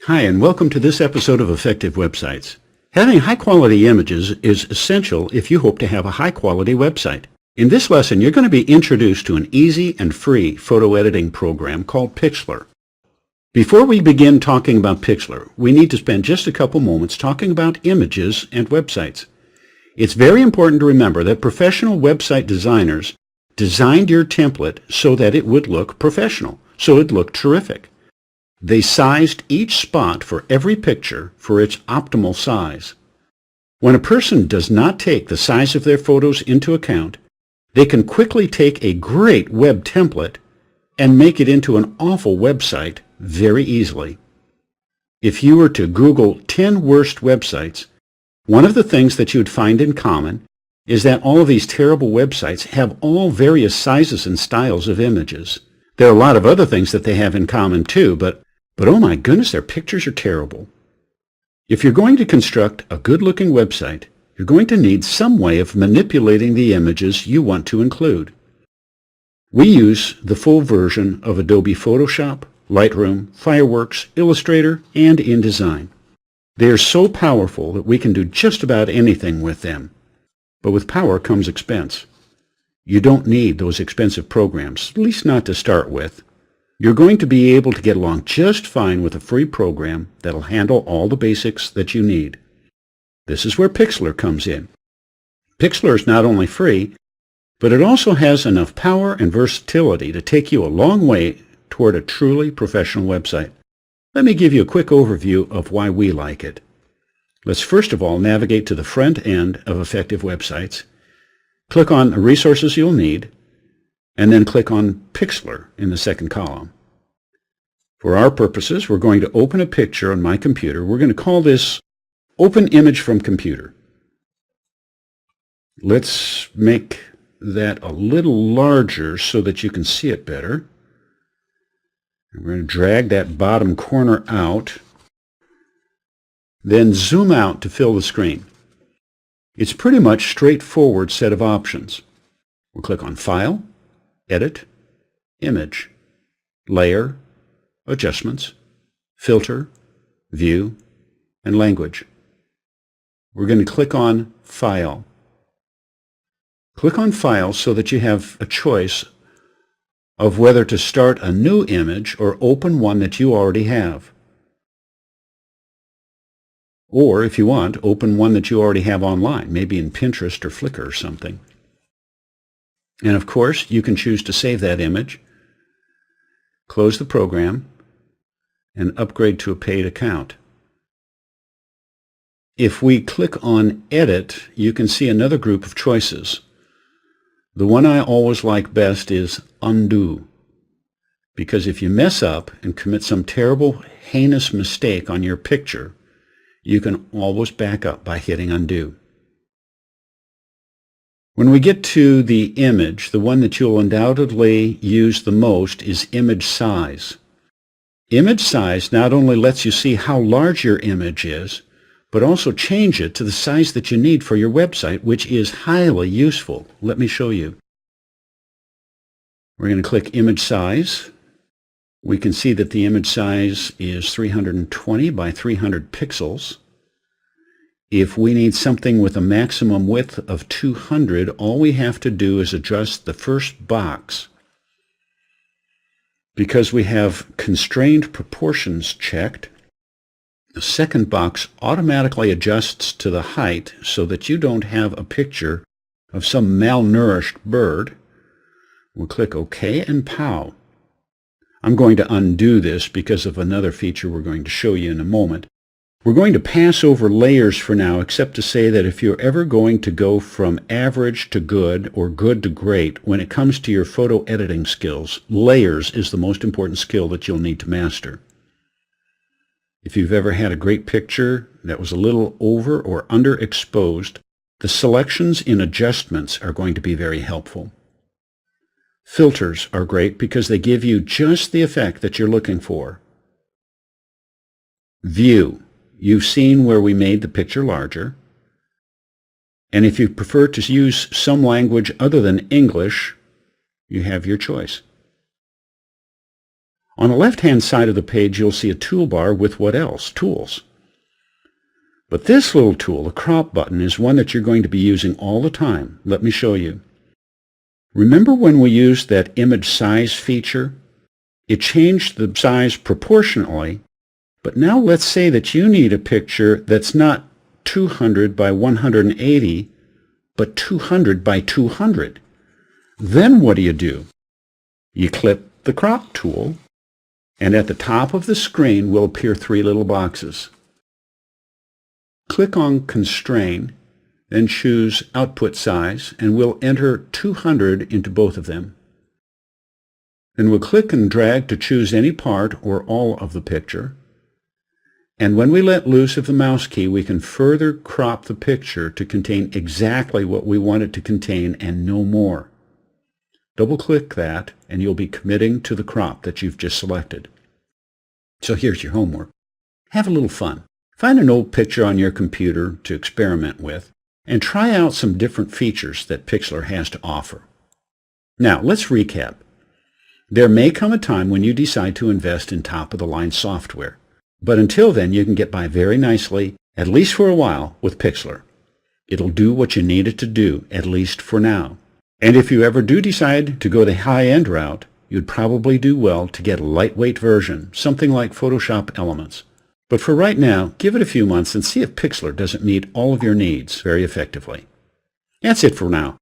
Hi, and welcome to this episode of Effective Websites. Having high-quality images is essential if you hope to have a high-quality website. In this lesson, you're going to be introduced to an easy and free photo editing program called Pixlr. Before we begin talking about Pixlr, we need to spend just a couple moments talking about images and websites. It's very important to remember that professional website designers designed your template so that it would look professional, so it looked terrific. They sized each spot for every picture for its optimal size. When a person does not take the size of their photos into account, they can quickly take a great web template and make it into an awful website very easily. If you were to Google 10 worst websites, one of the things that you'd find in common is that all of these terrible websites have all various sizes and styles of images. There are a lot of other things that they have in common too, but oh my goodness, their pictures are terrible. If you're going to construct a good-looking website, you're going to need some way of manipulating the images you want to include. We use the full version of Adobe Photoshop, Lightroom, Fireworks, Illustrator, and InDesign. They are so powerful that we can do just about anything with them. But with power comes expense. You don't need those expensive programs, at least not to start with. You're going to be able to get along just fine with a free program that'll handle all the basics that you need. This is where Pixlr comes in. Pixlr is not only free, but it also has enough power and versatility to take you a long way toward a truly professional website. Let me give you a quick overview of why we like it. Let's first of all navigate to the front end of Effective Websites, click on the resources you'll need, and then click on Pixlr in the second column. For our purposes, we're going to open a picture on my computer. We're going to call this Open Image from Computer. Let's make that a little larger so that you can see it better. We're going to drag that bottom corner out, then zoom out to fill the screen. It's pretty much a straightforward set of options. We'll click on File, Edit, Image, Layer, Adjustments, Filter, View, and Language. We're going to click on File. Click on File so that you have a choice of whether to start a new image or open one that you already have. Or, if you want, open one that you already have online, maybe in Pinterest or Flickr or something. And of course, you can choose to save that image, close the program, and upgrade to a paid account. If we click on Edit, you can see another group of choices. The one I always like best is Undo, because if you mess up and commit some terrible, heinous mistake on your picture, you can always back up by hitting Undo. When we get to the image, the one that you'll undoubtedly use the most is image size. Image size not only lets you see how large your image is, but also change it to the size that you need for your website, which is highly useful. Let me show you. We're going to click Image Size. We can see that the image size is 320 by 300 pixels. If we need something with a maximum width of 200, all we have to do is adjust the first box. Because we have constrained proportions checked, the second box automatically adjusts to the height so that you don't have a picture of some malnourished bird. We'll click OK and POW. I'm going to undo this because of another feature we're going to show you in a moment. We're going to pass over layers for now, except to say that if you're ever going to go from average to good or good to great when it comes to your photo editing skills, layers is the most important skill that you'll need to master. If you've ever had a great picture that was a little over or underexposed, the selections in adjustments are going to be very helpful. Filters are great because they give you just the effect that you're looking for. View. You've seen where we made the picture larger. And if you prefer to use some language other than English, you have your choice. On the left-hand side of the page, you'll see a toolbar with what else? Tools. But this little tool, the crop button, is one that you're going to be using all the time. Let me show you. Remember when we used that image size feature? It changed the size proportionally, but now let's say that you need a picture that's not 200 by 180, but 200 by 200. Then what do? You click the crop tool, and at the top of the screen will appear three little boxes. Click on Constrain, then choose Output Size, and we'll enter 200 into both of them. Then we'll click and drag to choose any part or all of the picture. And when we let loose of the mouse key, we can further crop the picture to contain exactly what we want it to contain and no more. Double-click that, and you'll be committing to the crop that you've just selected. So here's your homework. Have a little fun. Find an old picture on your computer to experiment with, and try out some different features that Pixlr has to offer. Now, let's recap. There may come a time when you decide to invest in top-of-the-line software, but until then you can get by very nicely, at least for a while, with Pixlr. It'll do what you need it to do, at least for now. And if you ever do decide to go the high-end route, you'd probably do well to get a lightweight version, something like Photoshop Elements. But for right now, give it a few months and see if Pixlr doesn't meet all of your needs very effectively. That's it for now.